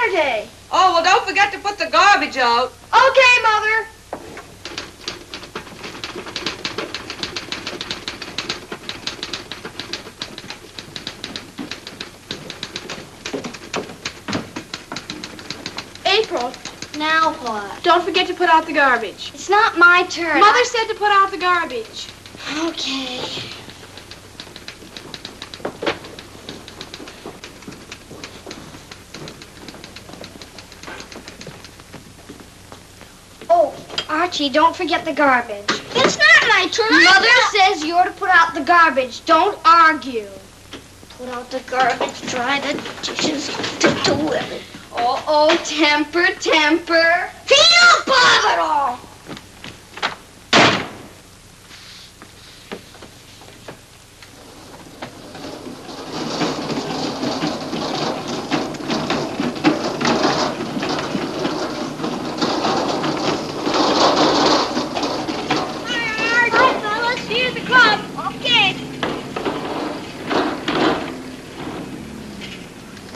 Saturday. Oh, well, don't forget to put the garbage out. Okay, Mother. April. Now what? Don't forget to put out the garbage. It's not my turn. Mother said to put out the garbage. Okay. Oh, Archie, don't forget the garbage. It's not my turn. Mother says you're to put out the garbage. Don't argue. Put out the garbage, dry the dishes, do it. Oh, temper. Peanut butter!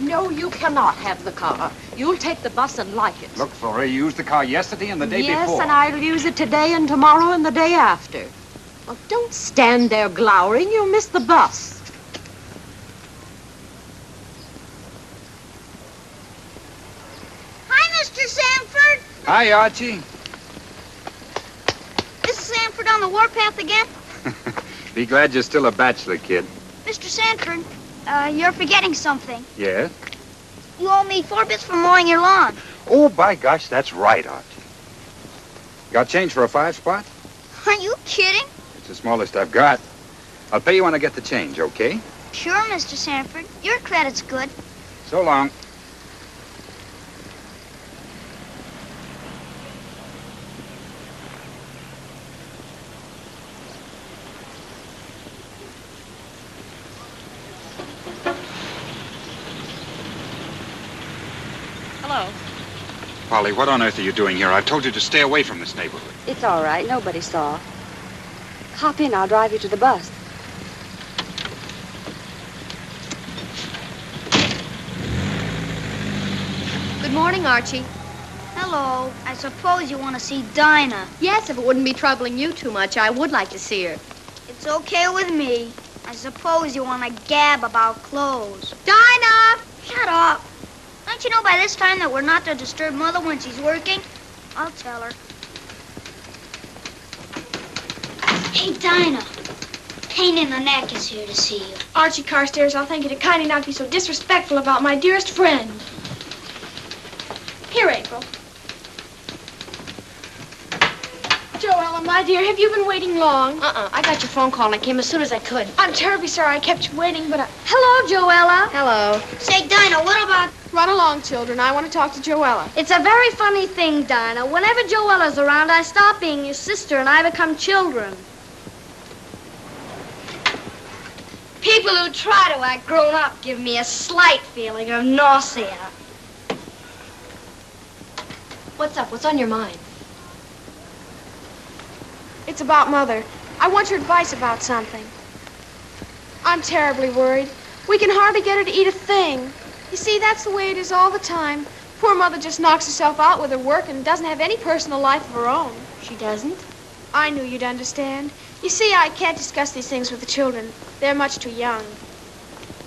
No, you cannot have the car. You'll take the bus and like it. Look, Flora, you used the car yesterday and the day yes, before. and I'll use it today and tomorrow and the day after. Well, don't stand there glowering. You'll miss the bus. Hi, Mr. Sanford. Hi, Archie. This is Sanford on the warpath again. Be glad you're still a bachelor, kid. Mr. Sanford, you're forgetting something. Yes? You owe me 4 bits for mowing your lawn. Oh, by gosh, that's right, Archie. Got change for a 5-spot? Are you kidding? It's the smallest I've got. I'll pay you when I get the change, okay? Sure, Mr. Sanford. Your credit's good. So long. Hello. Polly, what on earth are you doing here? I told you to stay away from this neighborhood. It's all right. Nobody saw. Hop in. I'll drive you to the bus. Good morning, Archie. Hello. I suppose you want to see Dinah. Yes, if it wouldn't be troubling you too much, I would like to see her. It's okay with me. I suppose you want to gab about clothes. Dinah! Shut up. Don't you know by this time that we're not to disturb Mother when she's working? I'll tell her. Hey, Dinah. Pain in the Neck is here to see you. Archie Carstairs, I'll thank you to kindly not be so disrespectful about my dearest friend. Here, April. Joella, my dear, have you been waiting long? I got your phone call and I came as soon as I could. I'm terribly sorry I kept you waiting, but Hello, Joella. Hello. Say, Dinah, what about... Run along, children. I want to talk to Joella. It's a very funny thing, Dinah. Whenever Joella's around, I stop being your sister and I become children. People who try to act grown up give me a slight feeling of nausea. What's up? What's on your mind? It's about Mother. I want your advice about something. I'm terribly worried. We can hardly get her to eat a thing. You see, that's the way it is all the time. Poor Mother just knocks herself out with her work and doesn't have any personal life of her own. She doesn't? I knew you'd understand. You see, I can't discuss these things with the children. They're much too young.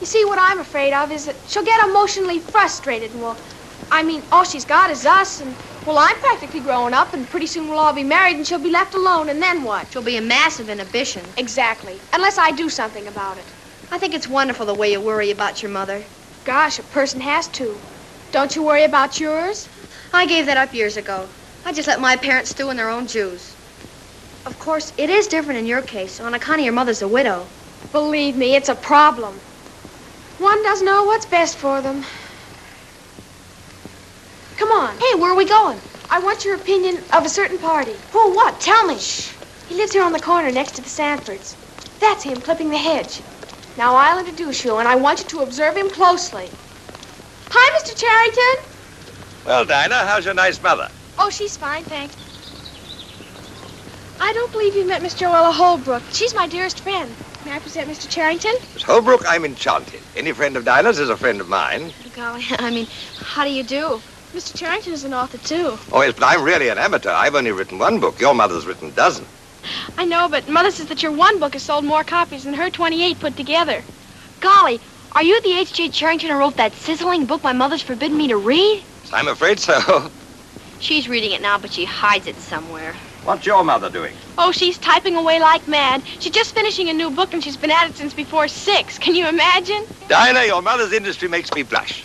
You see, what I'm afraid of is that she'll get emotionally frustrated and all she's got is us, and, I'm practically growing up, and pretty soon we'll all be married, and she'll be left alone, and then what? She'll be a massive inhibition. Exactly. Unless I do something about it. I think it's wonderful the way you worry about your mother. Gosh, a person has to. Don't you worry about yours? I gave that up years ago. I just let my parents stew in their own juice. Of course, it is different in your case. On account of your mother's a widow. Believe me, it's a problem. One doesn't know what's best for them. Come on. Hey, where are we going? I want your opinion of a certain party. Who, what? Tell me. Shh. He lives here on the corner next to the Sanfords. That's him clipping the hedge. Now, I'll introduce you, and I want you to observe him closely. Hi, Mr. Charrington. Well, Dinah, how's your nice mother? Oh, she's fine, thanks. I don't believe you met Miss Joella Holbrook. She's my dearest friend. May I present Mr. Charrington? Miss Holbrook, I'm enchanted. Any friend of Dinah's is a friend of mine. Golly, I mean, how do you do? Mr. Charrington is an author, too. Oh, yes, but I'm really an amateur. I've only written one book. Your mother's written a dozen. I know, but Mother says that your one book has sold more copies than her 28 put together. Golly, are you the H.J. Charrington who wrote that sizzling book my mother's forbidden me to read? I'm afraid so. She's reading it now, but she hides it somewhere. What's your mother doing? Oh, she's typing away like mad. She's just finishing a new book, and she's been at it since before 6. Can you imagine? Dinah, your mother's industry makes me blush.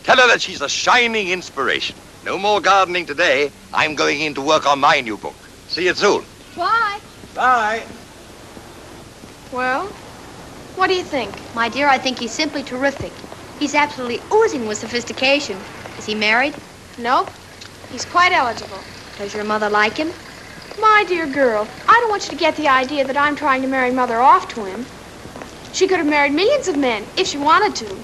Tell her that she's a shining inspiration. No more gardening today. I'm going in to work on my new book. See you soon. Why? Bye. Well, what do you think? My dear, I think he's simply terrific. He's absolutely oozing with sophistication. Is he married? Nope. He's quite eligible. Does your mother like him? My dear girl, I don't want you to get the idea that I'm trying to marry Mother off to him. She could have married millions of men if she wanted to.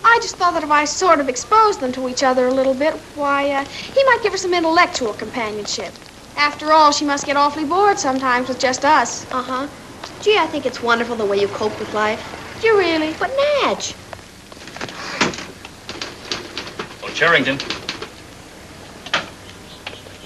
I just thought that if I sort of exposed them to each other a little bit, why, he might give her some intellectual companionship. After all, she must get awfully bored sometimes with just us. Uh-huh. Gee, I think it's wonderful the way you cope with life. Do you really? But Madge. Oh, Charrington.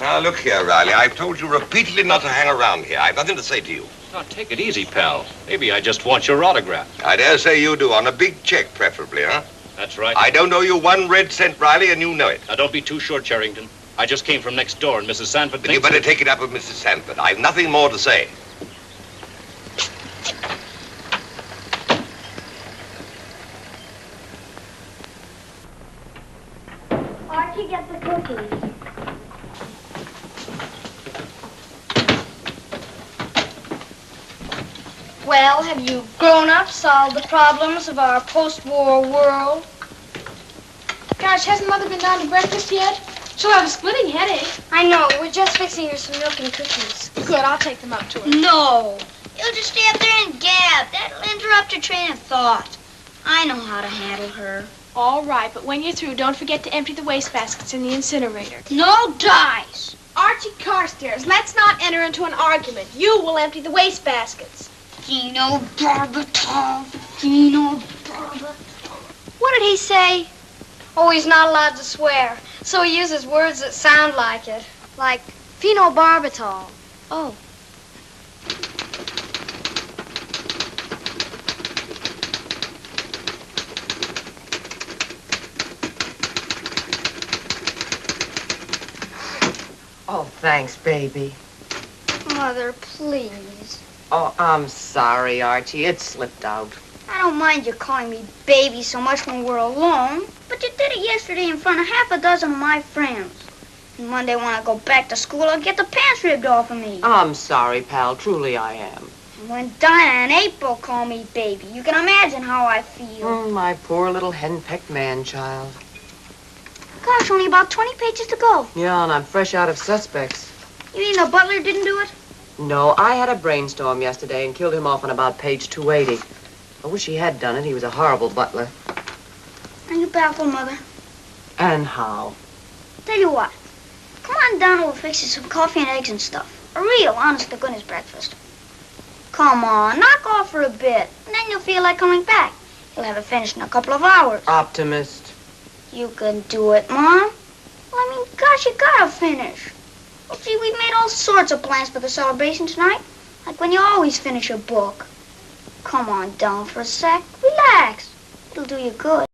Now, look here, Riley. I've told you repeatedly not to hang around here. I've nothing to say to you. Now, take it easy, pal. Maybe I just want your autograph. I dare say you do, on a big check, preferably, huh? That's right. I don't owe you 1 red cent, Riley, and you know it. Now, don't be too sure, Charrington. I just came from next door, and Mrs. Sanford Then you thinks... better take it up with Mrs. Sanford. I've nothing more to say. Archie, get the cookies. Well, have you grown-ups solved the problems of our post-war world? Gosh, hasn't Mother been down to breakfast yet? She'll have a splitting headache. I know. We're just fixing her some milk and cookies. Good, I'll take them up to her. No. You'll just stay up there and gab. That'll interrupt her train of thought. I know how to handle her. All right, but when you're through, don't forget to empty the wastebaskets in the incinerator. No dice. Archie Carstairs, let's not enter into an argument. You will empty the wastebaskets. Gino Barbatov. Gino Barbatov. What did he say? Oh, he's not allowed to swear, so he uses words that sound like it. Like phenobarbital. Oh. Oh, thanks, baby. Mother, please. Oh, I'm sorry, Archie. It slipped out. I don't mind you calling me baby so much when we're alone, but you did it yesterday in front of half a dozen of my friends. And Monday when I go back to school, I'll get the pants ripped off of me. I'm sorry, pal. Truly I am. And when Dinah and April call me baby, you can imagine how I feel. Oh, my poor little henpecked man-child. Gosh, only about 20 pages to go. Yeah, and I'm fresh out of suspects. You mean the butler didn't do it? No, I had a brainstorm yesterday and killed him off on about page 280. I wish he had done it. He was a horrible butler. Are you baffled, Mother? And how? Tell you what. Come on down and we'll fix you some coffee and eggs and stuff. A real honest-to-goodness breakfast. Come on, knock off for a bit, and then you'll feel like coming back. You'll have it finished in a couple of hours. Optimist. You can do it, Mom. Well, I mean, gosh, you gotta finish. Well, gee, we've made all sorts of plans for the celebration tonight. Like when you always finish a book. Come on down for a sec. Relax. It'll do you good.